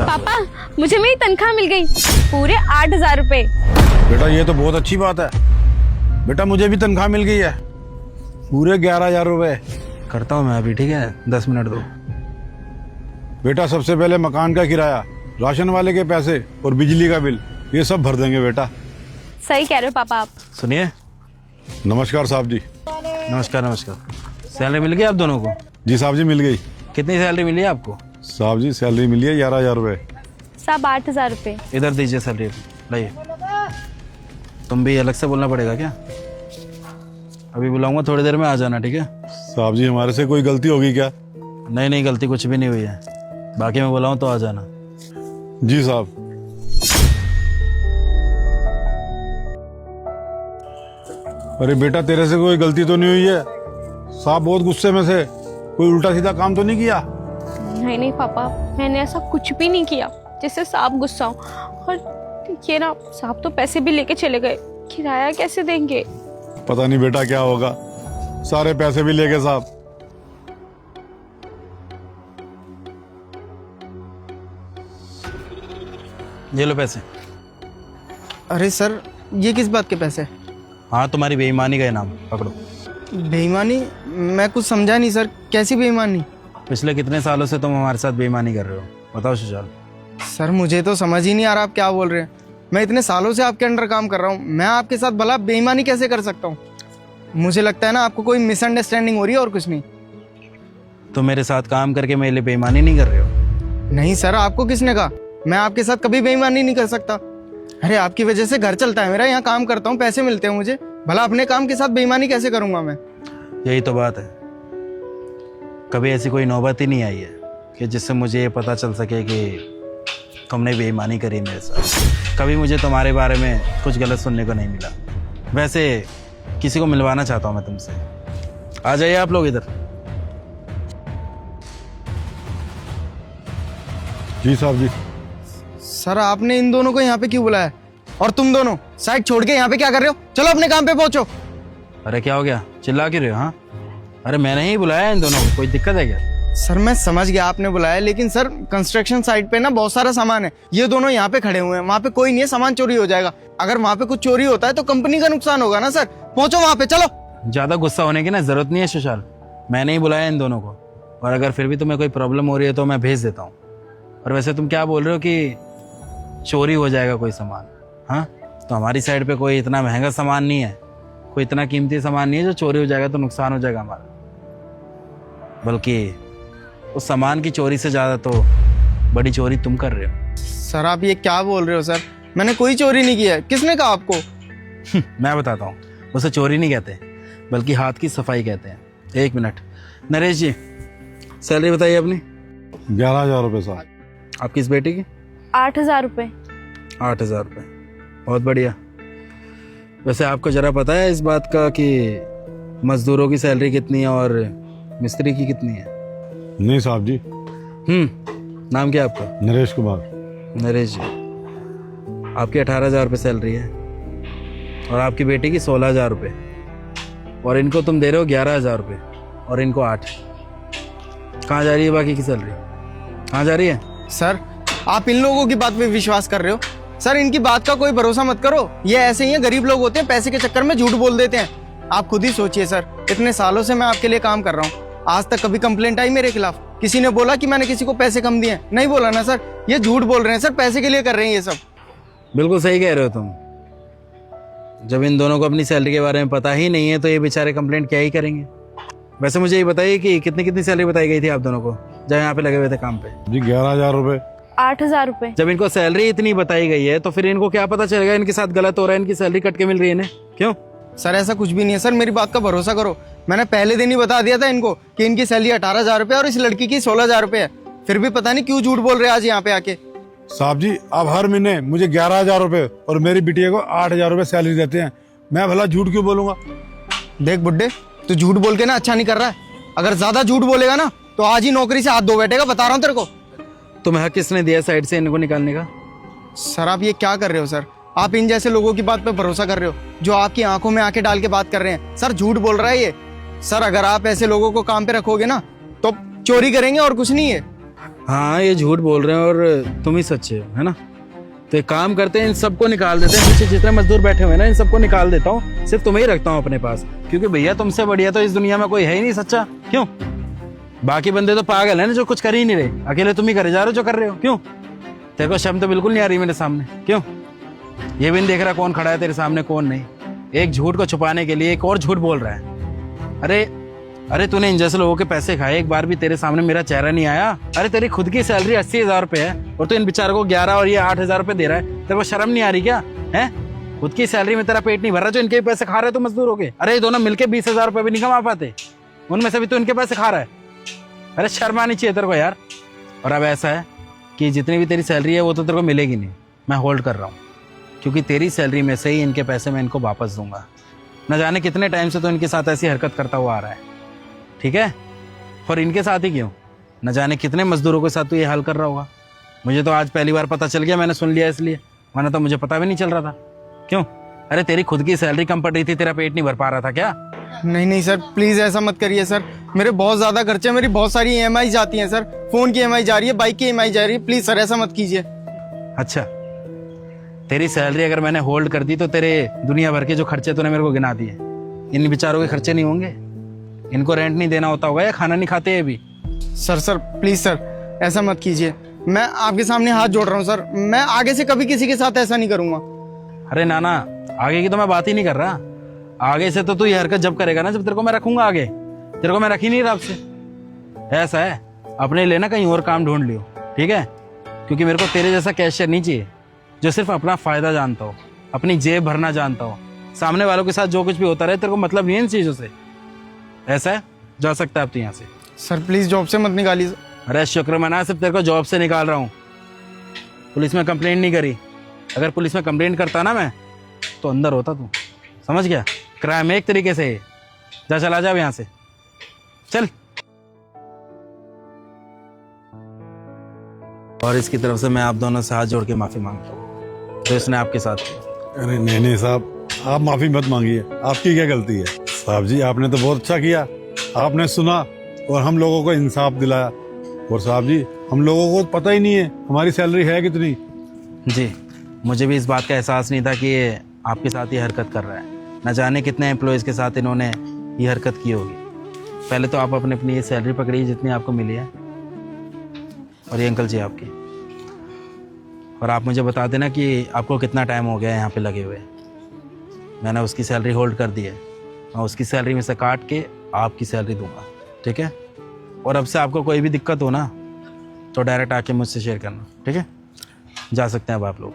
अच्छा पापा, मुझे मेरी तनख्वाह मिल गई, पूरे 8,000 रुपए। बेटा ये तो बहुत अच्छी बात है। बेटा मुझे भी तनख्वाह मिल गई है, पूरे 11,000 रुपए। करता हूँ मैं अभी, ठीक है, 10 मिनट दो। बेटा सबसे पहले मकान का किराया, राशन वाले के पैसे और बिजली का बिल, ये सब भर देंगे बेटा। सही कह रहे हो पापा आप। सुनिए। नमस्कार साहब जी। नमस्कार नमस्कार। सैलरी मिल गई आप दोनों को? जी साहब जी मिल गई। कितनी सैलरी मिली है आपको? साहब जी सैलरी मिली है 11,000 रुपए। साहब 8,000 रुपए। इधर दीजिए सैलरी, लाइए। तुम भी अलग से बोलना पड़ेगा क्या? अभी बुलाऊंगा, थोड़ी देर में आ जाना, ठीक है? साहब जी हमारे से कोई गलती होगी क्या? नहीं नहीं, गलती कुछ भी नहीं हुई है, बाकी मैं बुलाऊं तो आ जाना। जी साहब। अरे बेटा तेरे से कोई गलती तो नहीं हुई है? साहब बहुत गुस्से में से, कोई उल्टा सीधा काम तो नहीं किया? नहीं नहीं पापा, मैंने ऐसा कुछ भी नहीं किया जिससे साहब गुस्सा हो। और ये ना, साहब तो पैसे भी लेके चले गए, किराया कैसे देंगे? पता नहीं बेटा क्या होगा, सारे पैसे भी ले गए साहब। ये लो पैसे। अरे सर, ये किस बात के पैसे? हाँ, तुम्हारी बेईमानी का इनाम, पकड़ो। बेईमानी? मैं कुछ समझा नहीं सर, कैसी बेईमानी? पिछले कितने सालों से तुम हमारे साथ बेईमानी कर रहे हो, बताओ सुशाल। सर मुझे तो समझ ही नहीं आ रहा आप क्या बोल रहे हैं। मैं इतने सालों से आपके अंडर काम कर रहा हूँ, मैं आपके साथ भला बेईमानी कैसे कर सकता हूँ? मुझे लगता है ना आपको कोई मिसअंडरस्टैंडिंग हो रही है और कुछ नहीं। तुम मेरे साथ काम करके मेरे लिए बेईमानी नहीं कर रहे हो? नहीं सर, आपको किसने कहा? मैं आपके साथ कभी बेईमानी नहीं कर सकता। अरे आपकी वजह से घर चलता है मेरा, यहाँ काम करता हूँ, पैसे मिलते हैं मुझे, भला अपने काम के साथ बेईमानी कैसे करूंगा मैं? यही तो बात है, कभी ऐसी कोई नौबत ही नहीं आई है कि जिससे मुझे ये पता चल सके कि तुमने बेईमानी करी मेरे साथ। कभी मुझे तुम्हारे बारे में कुछ गलत सुनने को नहीं मिला। वैसे किसी को मिलवाना चाहता हूँ मैं तुमसे, आ जाइए आप लोग इधर। जी साहब जी। सर आपने इन दोनों को यहाँ पे क्यों बुलाया? और तुम दोनों साइड छोड़ के यहाँ पे क्या कर रहे हो? चलो अपने काम पे पहुंचो। अरे क्या हो गया, चिल्ला क्यों रहे हो? हाँ, अरे मैंने ही बुलाया इन दोनों को, कोई दिक्कत है क्या? सर मैं समझ गया आपने बुलाया, लेकिन सर कंस्ट्रक्शन साइट पे ना बहुत सारा सामान है, ये दोनों यहाँ पे खड़े हुए हैं, वहाँ पे कोई नहीं है, सामान चोरी हो जाएगा। अगर वहाँ पे कुछ चोरी होता है तो कंपनी का नुकसान होगा ना सर। पहुंचो वहाँ पे, चलो। ज्यादा गुस्सा होने की ना जरूरत नहीं है सुशाल, मैंने ही बुलाया इन दोनों को, और अगर फिर भी तुम्हें कोई प्रॉब्लम हो रही है तो मैं भेज देता हूँ। और वैसे तुम क्या बोल रहे हो कि चोरी हो जाएगा कोई सामान? हाँ, तो हमारी साइड पे कोई इतना महंगा सामान नहीं है, कोई इतना कीमती सामान नहीं है जो चोरी हो जाएगा तो नुकसान हो जाएगा हमारा। बल्कि उस सामान की चोरी से ज़्यादा तो बड़ी चोरी तुम कर रहे हो। सर आप ये क्या बोल रहे हो सर? मैंने कोई चोरी नहीं किया है। किसने कहा आपको? मैं बताता हूँ, उसे चोरी नहीं कहते बल्कि हाथ की सफाई कहते हैं। एक मिनट, नरेश जी सैलरी बताइए अपनी। 11,000 रुपए साहब। आपकी इस बेटी की? 8,000 रुपए। 8,000 रुपये, बहुत बढ़िया। वैसे आपको ज़रा पता है इस बात का कि मज़दूरों की सैलरी कितनी है और मिस्त्री की कितनी है? नहीं साहब जी। नाम क्या है आपका? नरेश कुमार। नरेश जी, आपकी 18,000 रुपये सैलरी है और आपकी बेटी की 16,000 रुपये, और इनको तुम दे रहे हो 11,000 रुपये और इनको 8। कहाँ जा रही है बाकी की सैलरी? कहाँ जा रही है? सर आप इन लोगों की बात पे विश्वास कर रहे हो? सर इनकी बात का कोई भरोसा मत करो, ये ऐसे ही है, गरीब लोग होते हैं, पैसे के चक्कर में झूठ बोल देते हैं। आप खुद ही सोचिए सर, इतने सालों से मैं आपके लिए काम कर रहा हूँ, आज तक कभी कंप्लेंट आई मेरे खिलाफ? किसी ने बोला कि मैंने किसी को पैसे कम दिए? नहीं बोला ना सर। ये झूठ बोल रहे हैं सर, पैसे के लिए कर रहे हैं ये सब। बिल्कुल सही कह रहे हो तुम। जब इन दोनों को अपनी सैलरी के बारे में पता ही नहीं है तो ये बेचारे कंप्लेंट क्या ही करेंगे। वैसे मुझे ये बताइए कि कितनी कितनी सैलरी बताई गई थी आप दोनों को जब यहाँ पे लगे हुए थे काम पे? जी 11,000 रुपए। 8,000 रुपए। जब इनको सैलरी इतनी बताई गई है तो फिर इनको क्या पता चलेगा इनके साथ गलत हो रहा है, इनकी सैलरी कट के मिल रही है इन्हें? क्यों सर ऐसा कुछ भी नहीं है सर, मेरी बात का भरोसा करो। मैंने पहले दिन ही बता दिया था इनको कि इनकी सैलरी 18,000 रुपये और इस लड़की की 16,000 रुपये है, फिर भी पता नहीं क्यों झूठ बोल रहे हैं आज यहाँ पे आके। साहब जी आप हर महीने मुझे 11,000 रुपए और मेरी बिटिया को 8,000 रुपए सैलरी देते हैं, मैं भला झूठ क्यों बोलूंगा? देख बुड्ढे, तू झूठ बोल के ना अच्छा नहीं कर रहा है। अगर ज्यादा झूठ बोलेगा ना तो आज ही नौकरी से हाथ धो बैठेगा, बता रहा हूँ तेरे को। तुम्हें हक किसने दिया साइड से इनको निकालने का? सर आप ये क्या कर रहे हो सर? आप इन जैसे लोगों की बात पे भरोसा कर रहे हो जो आपकी आंखों में आंखें डाल के बात कर रहे हैं। सर झूठ बोल रहा है ये। सर अगर आप ऐसे लोगों को काम पे रखोगे ना तो चोरी करेंगे और कुछ नहीं है। हाँ ये झूठ बोल रहे हैं और तुम ही सच्चे हो, है ना? तो एक काम करते हैं, इन सबको निकाल देते हैं, पीछे जितने मजदूर बैठे हुए हैं ना, इन सबको निकाल देता हूँ, सिर्फ तुम्हें ही रखता हूँ अपने पास, क्योंकि भैया तुमसे बढ़िया तो इस दुनिया में कोई है ही नहीं सच्चा। क्यों? बाकी बंदे तो पागल है ना, जो कुछ कर ही नहीं रहे, अकेले तुम ही करे जा रहे हो जो कर रहे हो। क्यों? तेरे को शर्म तो बिल्कुल नहीं आ रही मेरे सामने? क्यों? ये भी नहीं देख रहा कौन खड़ा है तेरे सामने कौन नहीं? एक झूठ को छुपाने के लिए एक और झूठ बोल रहा है। अरे अरे तूने इन जैसे लोगों के पैसे खाए, एक बार भी तेरे सामने मेरा चेहरा नहीं आया? अरे तेरी खुद की सैलरी 80,000 रुपए है और तू इन बेचारों को 11 और ये 8,000 रुपए दे रहा है, तेरे को शर्म नहीं आ रही क्या? है खुद की सैलरी में तेरा पेट नहीं भर रहा जो इनके पैसे खा रहे हो तो मजदूर हो गए। अरे ये दोनों मिलके 20,000 रुपए भी नहीं कमा पाते, उनमें से भी तो इनके पैसे खा रहा है। अरे शर्म आनी चाहिए तेरे को यार। और अब ऐसा है कि जितनी भी तेरी सैलरी है वो तो तेरे को मिलेगी नहीं, मैं होल्ड कर रहा हूँ, क्योंकि तेरी सैलरी में से ही इनके पैसे मैं इनको वापस दूंगा। न जाने कितने टाइम से तो इनके साथ ऐसी हरकत करता हुआ आ रहा है, ठीक है? और इनके साथ ही क्यों, न जाने कितने मजदूरों के साथ तो ये हाल कर रहा होगा। मुझे तो आज पहली बार पता चल गया, मैंने सुन लिया इसलिए, वरना तो मुझे पता भी नहीं चल रहा था। क्यों? अरे तेरी खुद की सैलरी कम पड़ रही थी, तेरा पेट नहीं भर पा रहा था क्या? नहीं नहीं सर, प्लीज ऐसा मत करिए सर, मेरे बहुत ज्यादा खर्चे हैं, मेरी बहुत सारी EMI जाती हैं सर, फोन की EMI जा रही है, बाइक की EMI जा रही है, प्लीज सर ऐसा मत कीजिए। अच्छा, तेरी सैलरी अगर मैंने होल्ड कर दी तो तेरे दुनिया भर के जो खर्चे तूने मेरे को गिना दिए, इन बेचारों के खर्चे नहीं होंगे? इनको रेंट नहीं देना होता होगा या खाना नहीं खाते ये भी? सर प्लीज सर ऐसा मत कीजिए, मैं आपके सामने हाथ जोड़ रहा हूँ सर, मैं आगे से कभी किसी के साथ ऐसा नहीं करूंगा। अरे नाना, आगे की तो मैं बात ही नहीं कर रहा। आगे से तो तू ये हरकत जब करेगा ना, जब तेरे को मैं रखूंगा आगे, तेरे को मैं रख ही नहीं रहा आपसे। ऐसा है, अपने लिए ना कहीं और काम ढूंढ लियो, ठीक है? क्योंकि मेरे को तेरे जैसा कैशियर नहीं चाहिए जो सिर्फ अपना फायदा जानता हो, अपनी जेब भरना जानता हो, सामने वालों के साथ जो कुछ भी होता रहे, तेरे को मतलब नहीं है इन चीजों से। ऐसा है, जा सकता है अब तो यहाँ से। सर प्लीज जॉब से मत निकालिए। अरे शुक्र मना, सिर्फ तेरे को जॉब से निकाल रहा हूँ, पुलिस में कंप्लेंट नहीं करी। अगर पुलिस में कंप्लेंट करता ना मैं, तो अंदर होता तू, समझ गया? क्राइम एक तरीके से। जा चला जा यहाँ से, चल। और इसकी तरफ से मैं आप दोनों से हाथ जोड़ के माफी मांगता हूँ तो इसने आपके साथ किया। अरे नहीं साहब, आप माफी मत मांगिए, आपकी क्या गलती है? साहब जी आपने तो बहुत अच्छा किया, आपने सुना और हम लोगों को इंसाफ दिलाया। और साहब जी हम लोगों को पता ही नहीं है हमारी सैलरी है कितनी। जी, मुझे भी इस बात का एहसास नहीं था कि ये आपके साथ ये हरकत कर रहा है। न जाने कितने एम्प्लॉयज़ के साथ इन्होंने ये हरकत की होगी। पहले तो आप अपनी ये सैलरी पकड़िए जितनी आपको मिली है, और ये अंकल जी आपकी। और आप मुझे बता देना कि आपको कितना टाइम हो गया यहाँ पे लगे हुए। मैंने उसकी सैलरी होल्ड कर दी है, मैं उसकी सैलरी में से काट के आपकी सैलरी दूंगा, ठीक है? और अब से आपको कोई भी दिक्कत हो ना तो डायरेक्ट आके मुझसे शेयर करना, ठीक है? जा सकते हैं अब आप लोग।